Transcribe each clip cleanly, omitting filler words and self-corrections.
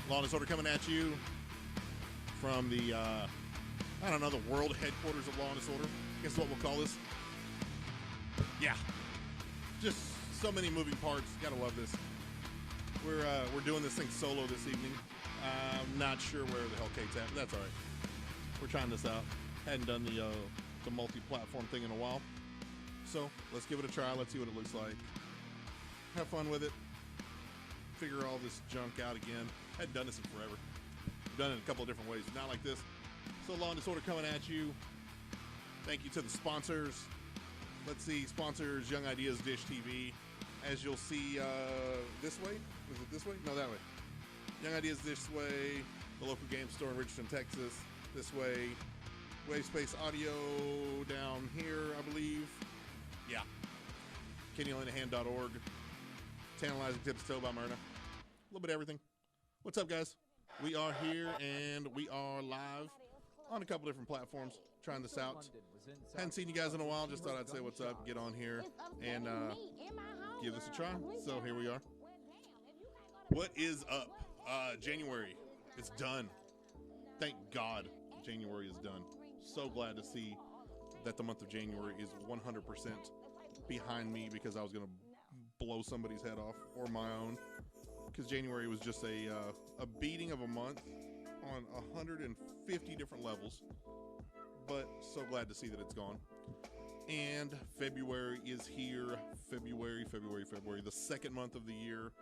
Law and Disorder coming at you from the, I don't know, the world headquarters of Law and Disorder. I guess what we'll call this. Yeah. Just so many moving parts. Gotta love this. We're doing this thing solo this evening. I'm not sure where the hell Kate's at, but that's all right. We're trying this out. Hadn't done the multi-platform thing in a while. So let's give it a try. Let's see what it looks like. Have fun with it. Figure all this junk out again. Hadn't done this in forever. Done it in a couple of different ways. Not like this. So Law and Disorder coming at you. Thank you to the sponsors. Let's see. Sponsors, Young Ideas, Dish TV. As you'll see this way. Is it this way? No, that way. Young Ideas this way. The local game store in Richardson, Texas. This way. Wavespace Audio down here, I believe. Yeah. KennyLanahan.org. Tantalizing Tips to by Myrna. A little bit of everything. What's up, guys? We are here and we are live on a couple different platforms trying this out. Hadn't seen you guys in a while. Just thought I'd say what's up, get on here, and give this a try. So here we are. What is up? January. It's done. Thank God January is done. So glad to see that the month of January is 100% behind me because I was going to blow somebody's head off or my own, because January was just a beating of a month on 150 different levels, but so glad to see that it's gone. And February is here. February, the second month of the year,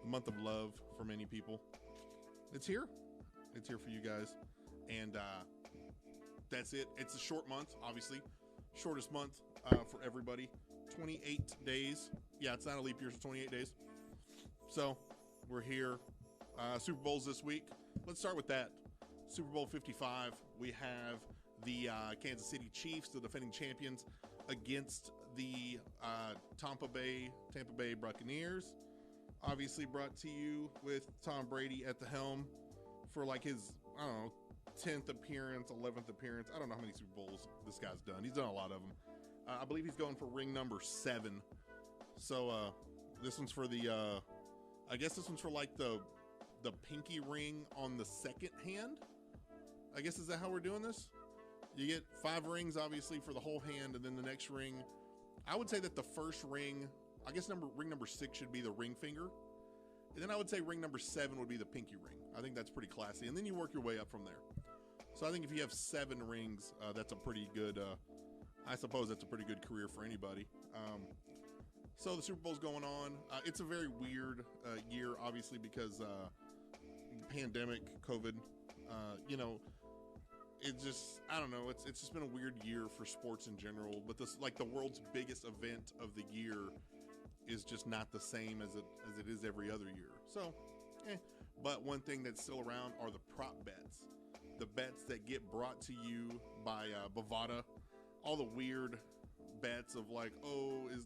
the month of love for many people. It's here for you guys, and that's it. It's a short month, obviously, shortest month for everybody. 28 days. Yeah, it's not a leap year, so 28 days. So we're here. Super Bowl's this week. Let's start with that. Super Bowl 55. We have the Kansas City Chiefs, the defending champions, against the Tampa Bay Buccaneers. Obviously brought to you with Tom Brady at the helm for like his, I don't know, 10th appearance, 11th appearance. I don't know how many Super Bowls this guy's done. He's done a lot of them. I believe he's going for ring number 7. So this one's for the, I guess this one's for like the pinky ring on the second hand. I guess, is that how we're doing this? You get 5 rings, obviously, for the whole hand, and then the next ring. I would say that the first ring, I guess ring number 6 should be the ring finger. And then I would say ring number 7 would be the pinky ring. I think that's pretty classy. And then you work your way up from there. So I think if you have 7 rings, that's a pretty good, I suppose that's a pretty good career for anybody. So the Super Bowl's going on. It's a very weird year, obviously, because pandemic, COVID, it just, I don't know, it's just been a weird year for sports in general. But this, like, the world's biggest event of the year is just not the same as it is every other year. So, But one thing that's still around are the prop bets. The bets that get brought to you by Bovada. All the weird bets of like, oh, is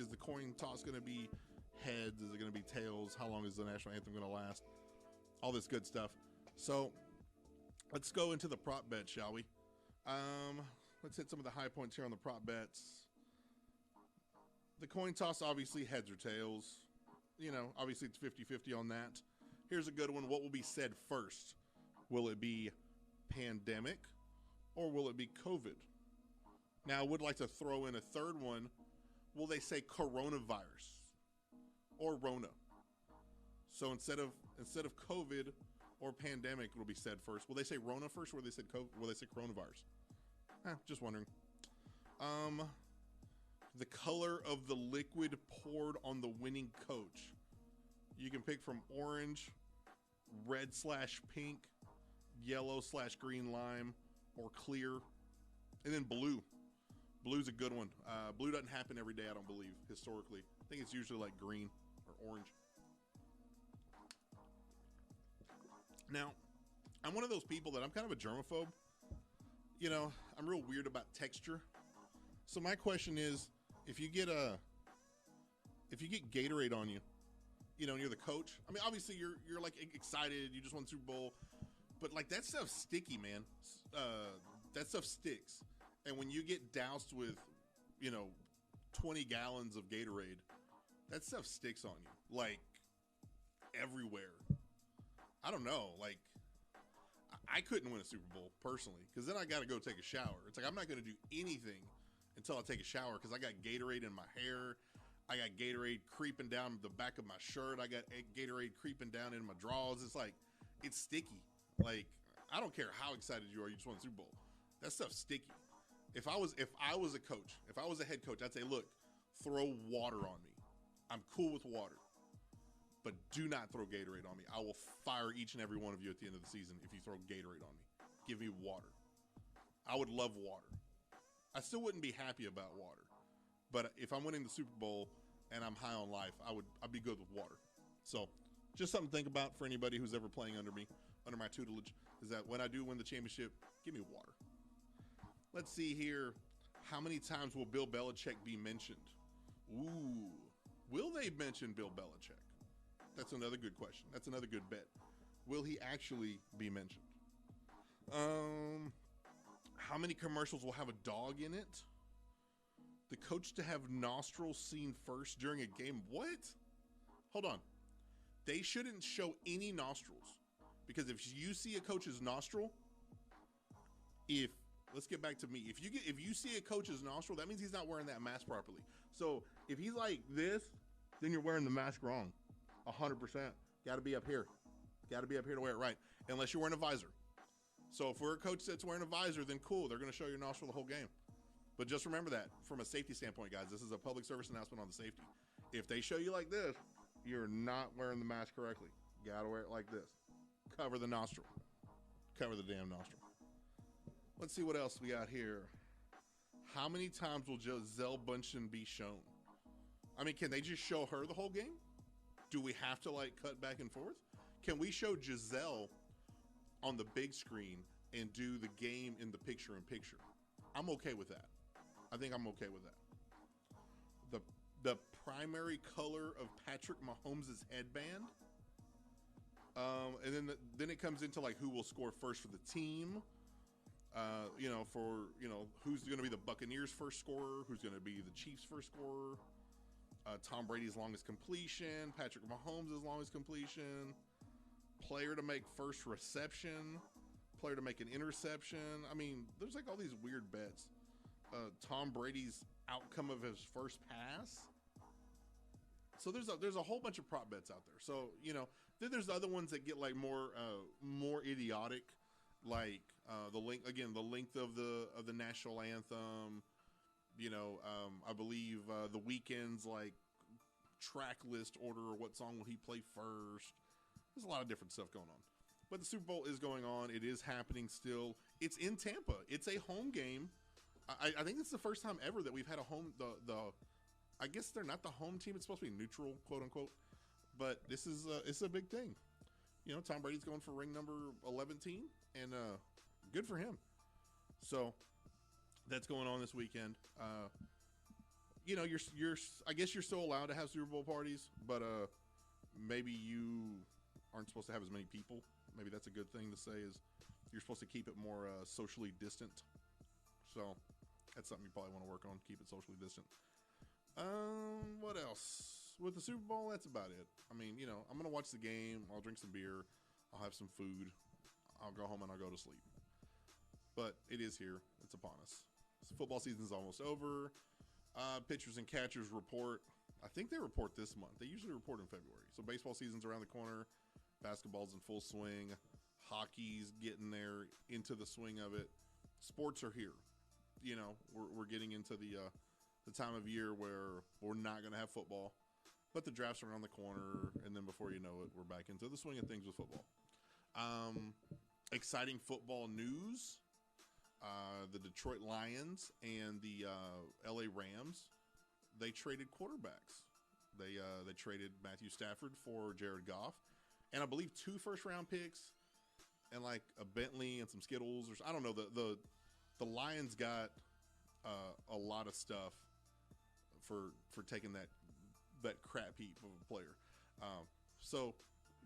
the coin toss going to be heads? Is it going to be tails? How long is the national anthem going to last? All this good stuff. So let's go into the prop bet, shall we? Let's hit some of the high points here on the prop bets. The coin toss, obviously, heads or tails. You know, obviously it's 50-50 on that. Here's a good one. What will be said first? Will it be pandemic or will it be COVID? Now, I would like to throw in a third one. Will they say coronavirus or Rona? So instead of COVID or pandemic, will be said first. Will they say Rona first, or will they say COVID? Will they say coronavirus? Just wondering. The color of the liquid poured on the winning coach. You can pick from orange, red/pink, yellow/green lime, or clear, and then blue. Blue's a good one. Blue doesn't happen every day, I don't believe, historically. I think it's usually like green or orange. Now, I'm one of those people that I'm kind of a germaphobe. You know, I'm real weird about texture. So my question is, if you get Gatorade on you, you know, and you're the coach, I mean, obviously you're like excited, you just won the Super Bowl, but like that stuff's sticky, man. That stuff sticks. And when you get doused with, 20 gallons of Gatorade, that stuff sticks on you, like everywhere. I don't know. Like, I couldn't win a Super Bowl personally because then I got to go take a shower. It's like I'm not going to do anything until I take a shower because I got Gatorade in my hair. I got Gatorade creeping down the back of my shirt. I got Gatorade creeping down in my drawers. It's like, it's sticky. Like, I don't care how excited you are, you just won the Super Bowl. That stuff's sticky. If I was a coach, if I was a head coach, I'd say, look, throw water on me. I'm cool with water. But do not throw Gatorade on me. I will fire each and every one of you at the end of the season if you throw Gatorade on me. Give me water. I would love water. I still wouldn't be happy about water. But if I'm winning the Super Bowl and I'm high on life, I'd be good with water. So just something to think about for anybody who's ever playing under me, under my tutelage, is that when I do win the championship, give me water. Let's see here. How many times will Bill Belichick be mentioned? Ooh. Will they mention Bill Belichick? That's another good question. That's another good bet. Will he actually be mentioned? How many commercials will have a dog in it? The coach to have nostrils seen first during a game. What? Hold on. They shouldn't show any nostrils. Because if you see a coach's nostril, let's get back to me. If you see a coach's nostril, that means he's not wearing that mask properly. So if he's like this, then you're wearing the mask wrong. 100%. Got to be up here. Got to be up here to wear it right. Unless you're wearing a visor. So if we're a coach that's wearing a visor, then cool. They're going to show your nostril the whole game. But just remember that from a safety standpoint, guys. This is a public service announcement on the safety. If they show you like this, you're not wearing the mask correctly. You got to wear it like this. Cover the nostril. Cover the damn nostril. Let's see what else we got here. How many times will Gisele Bündchen be shown? I mean, can they just show her the whole game? Do we have to like cut back and forth? Can we show Gisele on the big screen and do the game in the picture-in-picture? I'm okay with that. I think I'm okay with that. The primary color of Patrick Mahomes' headband. And then it comes into like who will score first for the team. Who's going to be the Buccaneers' first scorer, who's going to be the Chiefs' first scorer. Tom Brady's longest completion, Patrick Mahomes' longest completion, player to make first reception, player to make an interception. I mean, there's like all these weird bets. Tom Brady's outcome of his first pass. So there's a whole bunch of prop bets out there. So, then there's other ones that get like more idiotic, like the length of the national anthem. I believe the Weeknd's like track list order, or what song will he play first. There's a lot of different stuff going on. But the Super Bowl is going on. It is happening still. It's in Tampa. It's a home game. I think it's the first time ever that we've had a home, I guess they're not the home team. It's supposed to be neutral, quote unquote. But this is it's a big thing. Tom Brady's going for ring number 11, and good for him. So that's going on this weekend. I guess you're still allowed to have Super Bowl parties, but maybe you aren't supposed to have as many people. Maybe that's a good thing to say, is you're supposed to keep it more socially distant. So that's something you probably want to work on, keep it socially distant. What else? With the Super Bowl, that's about it. I mean, I'm going to watch the game. I'll drink some beer. I'll have some food. I'll go home and I'll go to sleep. But it is here. It's upon us. So football season's almost over. Pitchers and catchers report. I think they report this month. They usually report in February. So baseball season's around the corner. Basketball's in full swing. Hockey's getting there, into the swing of it. Sports are here. We're getting into the time of year where we're not going to have football, but the draft's around the corner, and then before you know it, we're back into the swing of things with football. Exciting football news. The Detroit Lions and the LA Rams, they traded quarterbacks. They traded Matthew Stafford for Jared Goff, and I believe 2 first-round picks and like a Bentley and some Skittles. I don't know. The Lions got a lot of stuff for taking that crap heap of a player. So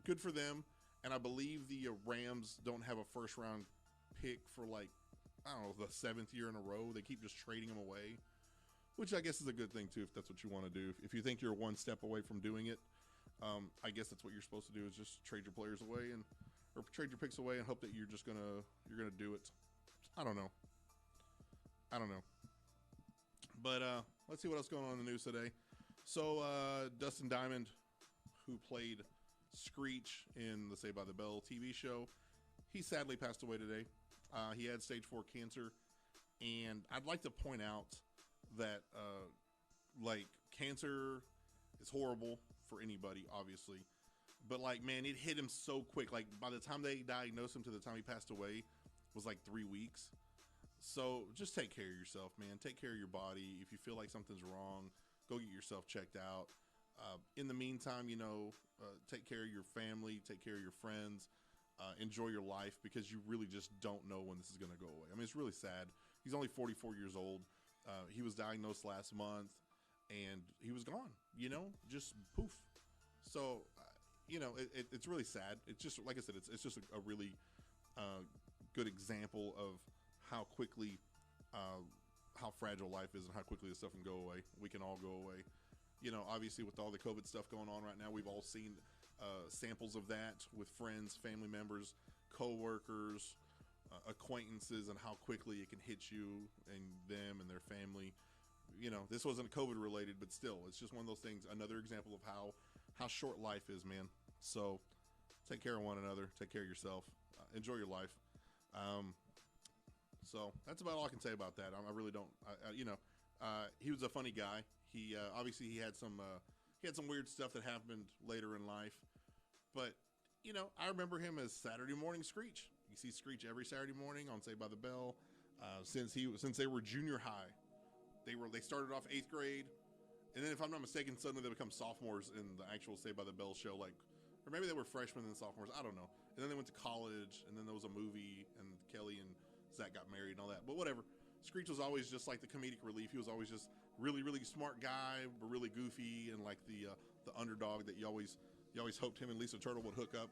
good for them. And I believe the Rams don't have a first-round pick for like, I don't know, the 7th year in a row. They keep just trading them away, which I guess is a good thing too, if that's what you want to do. If you think you're one step away from doing it, I guess that's what you're supposed to do, is just trade your players away and or trade your picks away and hope that you're gonna do it. I don't know. But let's see what else going on in the news today. So Dustin Diamond, who played Screech in the Saved by the Bell TV show, he sadly passed away today. He had stage 4 cancer, and I'd like to point out that like, cancer is horrible for anybody, obviously, but like, man, it hit him so quick. Like, by the time they diagnosed him to the time he passed away was like 3 weeks. So just take care of yourself, man. Take care of your body. If you feel like something's wrong, go get yourself checked out. In the meantime, take care of your family, take care of your friends, enjoy your life, because you really just don't know when this is going to go away. I mean, it's really sad. He's only 44 years old. He was diagnosed last month, and he was gone, just poof. So, it's really sad. It's just, like I said, it's just a really good example of how quickly, how fragile life is and how quickly this stuff can go away. We can all go away. Obviously with all the COVID stuff going on right now, we've all seen samples of that with friends, family members, co-workers, acquaintances, and how quickly it can hit you and them and their family. This wasn't COVID related, but still, it's just one of those things. Another example of how short life is, man. So take care of one another, take care of yourself, enjoy your life. So that's about all I can say about that. I really don't, he was a funny guy. He obviously he had some weird stuff that happened later in life, but I remember him as Saturday Morning Screech. You see Screech every Saturday morning on Saved by the Bell. Since they were junior high, they started off 8th grade, and then if I'm not mistaken, suddenly they become sophomores in the actual Saved by the Bell show, or maybe they were freshmen and sophomores. I don't know. And then they went to college, and then there was a movie, and Kelly and Zach got married and all that. But whatever. Screech was always just like the comedic relief. He was always just really, really smart guy, but really goofy, and like the underdog that you always hoped him and Lisa Turtle would hook up,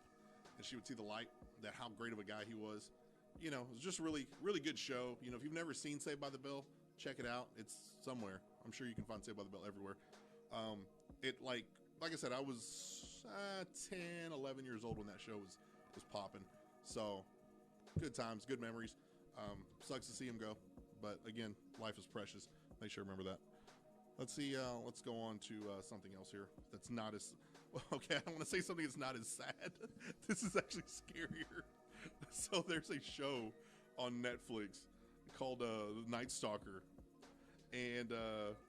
and she would see the light, that how great of a guy he was. It was just really, really good show. If you've never seen Saved by the Bell, check it out. It's somewhere. I'm sure you can find Saved by the Bell everywhere. Like I said, I was 10, 11 years old when that show was popping. So good times, good memories. Sucks to see him go, but again, life is precious. Make sure to remember that. Let's see. Let's go on to something else here that's not as okay. I want to say something that's not as sad. This is actually scarier. So there's a show on Netflix called Night Stalker, and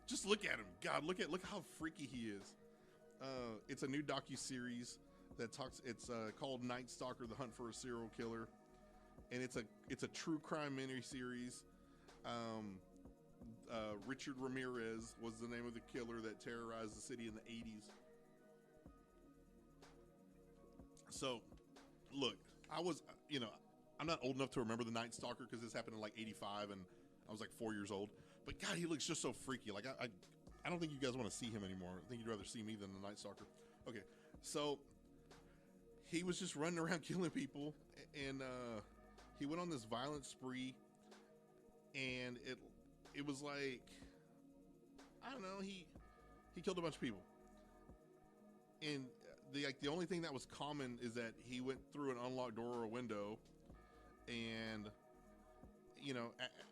just look at him. God, look how freaky he is. It's a new docu-series that talks. It's called Night Stalker: The Hunt for a Serial Killer, and it's a true crime miniseries. Richard Ramirez was the name of the killer that terrorized the city in the 80s. So, look, I'm not old enough to remember the Night Stalker because this happened in like 85 and I was like 4 years old. But God, he looks just so freaky. Like, I don't think you guys want to see him anymore. I think you'd rather see me than the Night Stalker. Okay, so he was just running around killing people, and he went on this violent spree, and it was like, I don't know, he killed a bunch of people. And the only thing that was common is that he went through an unlocked door or a window, and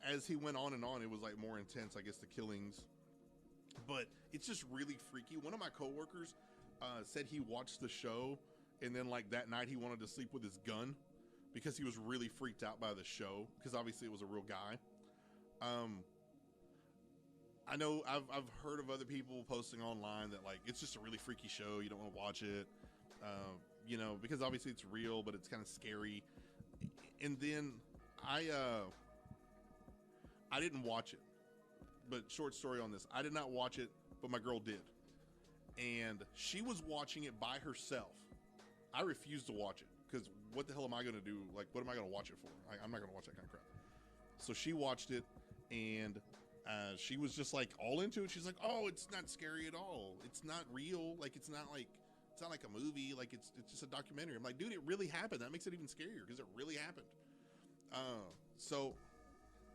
as he went on and on, it was like more intense, I guess, the killings. But it's just really freaky. One of my coworkers said he watched the show, and then like that night he wanted to sleep with his gun because he was really freaked out by the show, because obviously it was a real guy. I know I've heard of other people posting online that like it's just a really freaky show, you don't want to watch it, because obviously it's real, but it's kind of scary. And then I didn't watch it, but short story on this, I did not watch it, but my girl did, and she was watching it by herself. I refused to watch it because what the hell am I going to do? Like, what am I going to watch it for? I'm not going to watch that kind of crap. So she watched it, and she was just like all into it. She's like, "Oh, it's not scary at all. It's not real. Like, it's not like a movie. Like, it's just a documentary." I'm like, "Dude, it really happened. That makes it even scarier because it really happened." So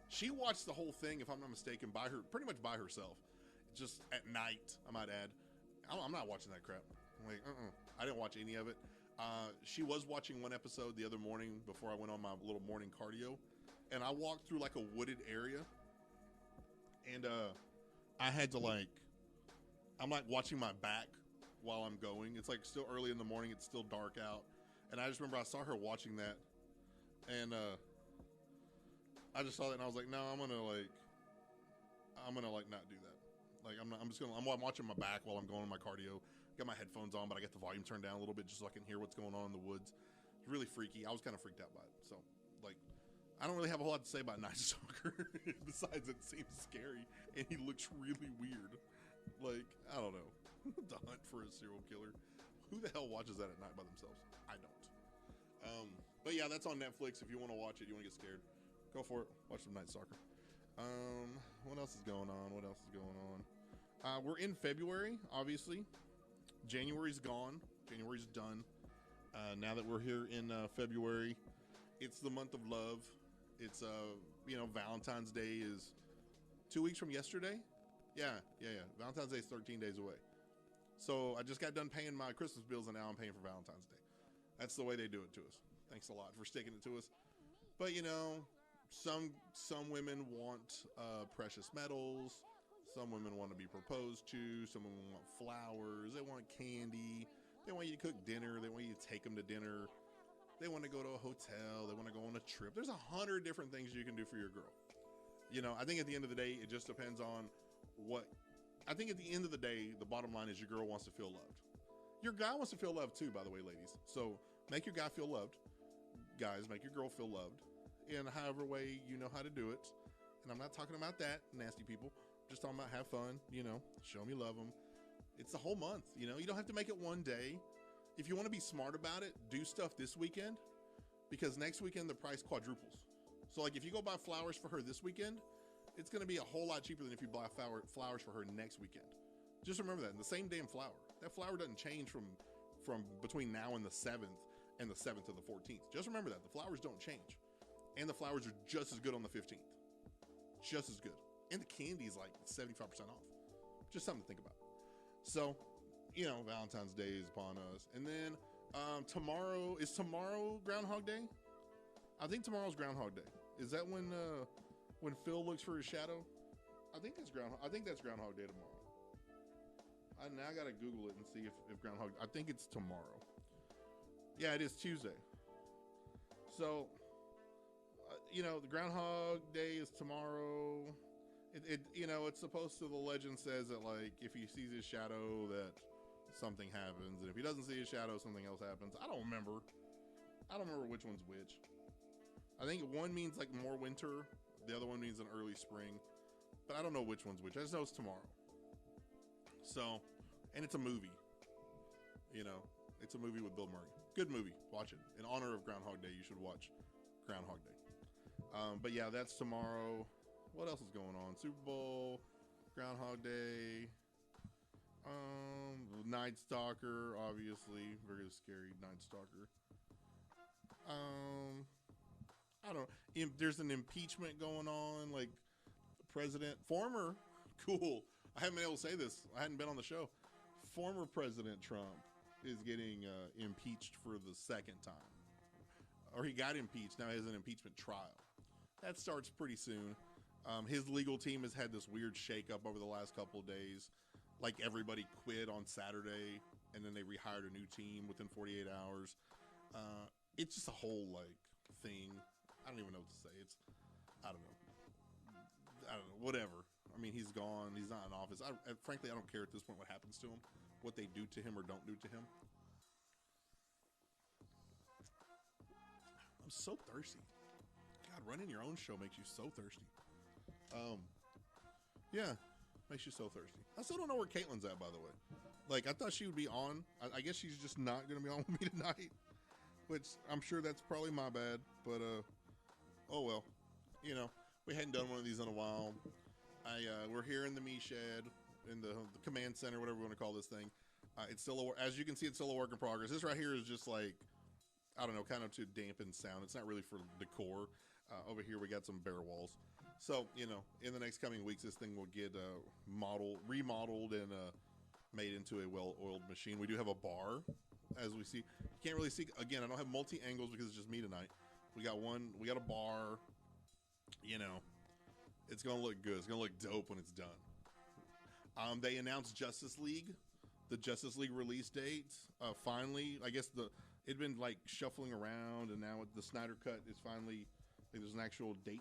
she watched the whole thing, if I'm not mistaken, pretty much by herself, just at night, I might add. I'm not watching that crap. I'm like, I didn't watch any of it. She was watching one episode the other morning before I went on my little morning cardio, and I walked through like a wooded area, and I had to like, I'm like watching my back while I'm going. It's like still early in the morning. It's still dark out, and I just remember I saw her watching that, and I just saw that and I was like, no, I'm gonna like not do that. Like I'm watching my back while I'm going on my cardio. Got my headphones on, but I got the volume turned down a little bit just so I can hear what's going on in the woods. It's really freaky. I was kind of freaked out by it. So, like, I don't really have a whole lot to say about Night Stalker besides it seems scary and he looks really weird. Like, I don't know. The hunt for a serial killer. Who the hell watches that at night by themselves? I don't. But yeah, that's on Netflix. If you want to watch it, you want to get scared, go for it. Watch some Night Stalker. What else is going on? We're in February, obviously. January's gone. January's done. Now that we're here in February, it's the month of love. It's Valentine's Day is 2 weeks from yesterday. Yeah. Valentine's Day is 13 days away. So I just got done paying my Christmas bills, and now I'm paying for Valentine's Day. That's the way they do it to us. Thanks a lot for sticking it to us. But some women want precious metals. Some women want to be proposed to. Some women want flowers. They want candy. They want you to cook dinner. They want you to take them to dinner. They want to go to a hotel. They want to go on a trip. There's 100 different things you can do for your girl. I think at the end of the day, it just depends on what. I think at the end of the day, the bottom line is your girl wants to feel loved. Your guy wants to feel loved too, by the way, ladies. So make your guy feel loved. Guys, make your girl feel loved in however way you know how to do it. And I'm not talking about that, nasty people. Just talking about have fun, show me love them. It's the whole month, you don't have to make it one day. If you want to be smart about it, do stuff this weekend, because next weekend the price quadruples. So like if you go buy flowers for her this weekend, it's going to be a whole lot cheaper than if you buy flowers for her next weekend. Just remember that. And the same damn flower. That flower doesn't change from between now and the 7th and the 7th to the 14th. Just remember that. The flowers don't change. And the flowers are just as good on the 15th. Just as good. And the candy is like 75% off. Just something to think about. So, Valentine's Day is upon us. And then is tomorrow Groundhog Day? I think tomorrow's Groundhog Day. Is that when Phil looks for his shadow? I think that's Groundhog Day tomorrow. I gotta Google it and see if Groundhog. I think it's tomorrow. Yeah, it is Tuesday. So, the Groundhog Day is tomorrow. It's supposed to, the legend says that, like, if he sees his shadow, that something happens. And if he doesn't see his shadow, something else happens. I don't remember which one's which. I think one means, like, more winter. The other one means an early spring. But I don't know which one's which. I just know it's tomorrow. So, and it's a movie. It's a movie with Bill Murray. Good movie. Watch it. In honor of Groundhog Day, you should watch Groundhog Day. But yeah, that's tomorrow. What else is going on? Super Bowl, Groundhog Day, Night Stalker, obviously, very scary Night Stalker. I don't know. There's an impeachment going on, like cool. I haven't been able to say this. I hadn't been on the show. Former President Trump is getting impeached for the second time. Or he got impeached. Now he has an impeachment trial. That starts pretty soon. His legal team has had this weird shakeup over the last couple of days. Like, everybody quit on Saturday, and then they rehired a new team within 48 hours. It's just a whole, like, thing. I don't even know what to say. I don't know, whatever. I mean, he's gone. He's not in office. Frankly, I don't care at this point what happens to him, what they do to him or don't do to him. I'm so thirsty. God, running your own show makes you so thirsty. Yeah, makes you so thirsty. I still don't know where Caitlin's at, by the way. Like, I thought she would be on. I guess she's just not going to be on with me tonight, which I'm sure that's probably my bad, but, oh well. We hadn't done one of these in a while. We're here in the me shed, in the command center, whatever we want to call this thing. It's still, as you can see, it's still a work in progress. This right here is just like, I don't know, kind of to dampen sound. It's not really for decor. Over here, we got some bare walls. So, in the next coming weeks, this thing will get remodeled and made into a well-oiled machine. We do have a bar as we see. You can't really see. Again, I don't have multi-angles because it's just me tonight. We got a bar. You know, it's going to look good. It's going to look dope when it's done. They announced Justice League, the Justice League release date. Finally, I guess it'd been like shuffling around, and now the Snyder Cut is finally, I think there's an actual date.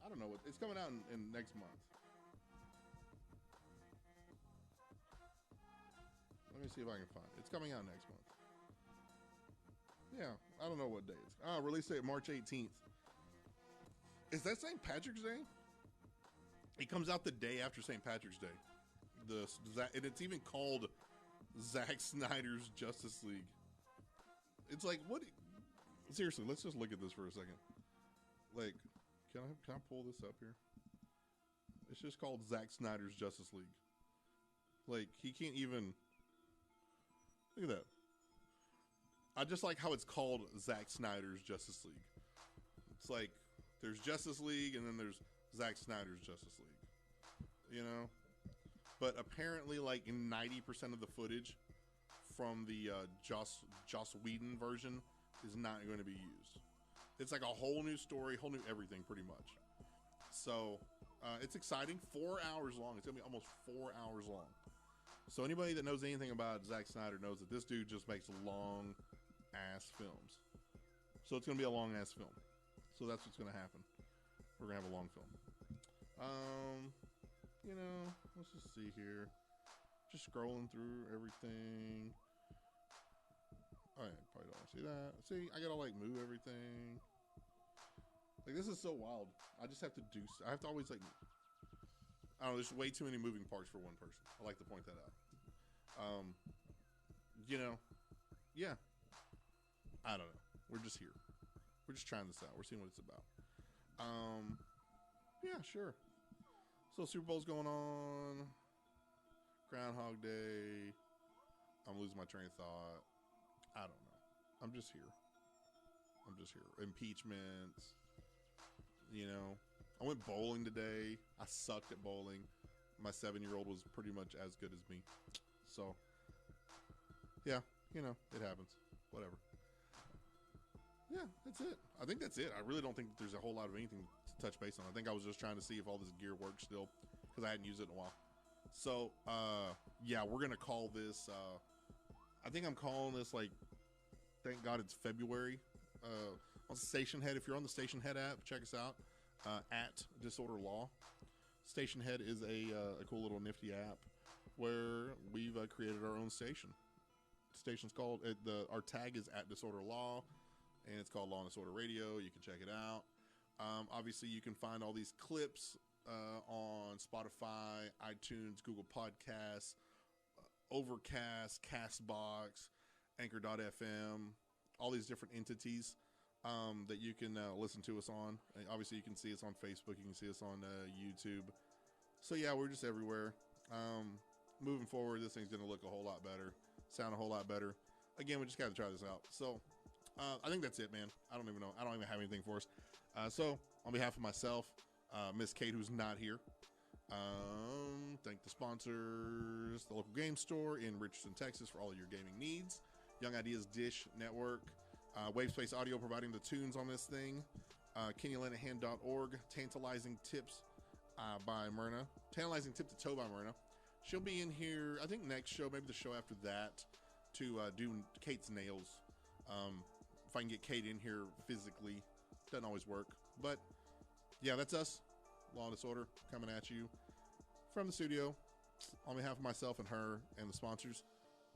I don't know what it's coming out in next month. Let me see if I can find it. It's coming out next month. Yeah, I don't know what day it's. Release date March 18th. Is that St. Patrick's Day? It comes out the day after St. Patrick's Day. And it's even called Zack Snyder's Justice League. It's like, what? Seriously, let's just look at this for a second. Like, can I pull this up here? It's just called Zack Snyder's Justice League. Like, he can't even. Look at that. I just like how it's called Zack Snyder's Justice League. It's like there's Justice League and then there's Zack Snyder's Justice League. You know? But apparently like 90% of the footage from the Joss Whedon version is not going to be used. It's like a whole new story, whole new everything pretty much. So it's exciting. 4 hours long. It's going to be almost 4 hours long. So anybody that knows anything about Zack Snyder knows that this dude just makes long ass films. So it's going to be a long ass film. So that's what's going to happen. We're going to have a long film. You know, let's just see here. Just scrolling through everything. Oh, yeah, probably don't want to see that. See, I got to like move everything. Like this is so wild. I just have to I have to always like, I don't know, there's way too many moving parts for one person. I like to point that out. You know, yeah. I don't know. We're just here. We're just trying this out. We're seeing what it's about. Yeah, sure. So Super Bowl's going on. Groundhog Day. I'm losing my train of thought. I don't know. I'm just here. Impeachments. You know, I went bowling today. I sucked at bowling. My 7-year-old was pretty much as good as me. So, yeah, you know, it happens. Whatever. Yeah, that's it. I think that's it. I really don't think there's a whole lot of anything to touch base on. I think I was just trying to see if all this gear works still because I hadn't used it in a while. So, yeah, we're going to call this, I think I'm calling this like, thank God it's February. On Station Head, if you're on the Station Head app, check us out at Disorder Law. Station Head is a cool little nifty app where we've created our own station. Station's called our tag is at Disorder Law, and it's called Law and Disorder Radio. You can check it out. Obviously, you can find all these clips on Spotify, iTunes, Google Podcasts, Overcast, Castbox, Anchor.fm, all these different entities that you can listen to us on. And obviously, you can see us on Facebook. You can see us on YouTube. So, yeah, we're just everywhere. Moving forward, this thing's going to look a whole lot better, sound a whole lot better. Again, we just got to try this out. So, I think that's it, man. I don't even know. I don't even have anything for us. So, on behalf of myself, Miss Kate, who's not here, thank the sponsors, the local game store in Richardson, Texas, for all of your gaming needs. Young Ideas Dish Network, Wavespace Audio providing the tunes on this thing, KennyLanahan.org, Tantalizing Tips by Myrna, Tantalizing Tip to Toe by Myrna. She'll be in here, I think next show, maybe the show after that, to do Kate's nails. If I can get Kate in here physically, doesn't always work. But yeah, that's us, Law and Disorder, coming at you from the studio on behalf of myself and her and the sponsors.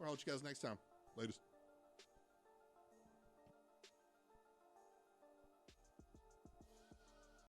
I'll let you guys next time. Latest.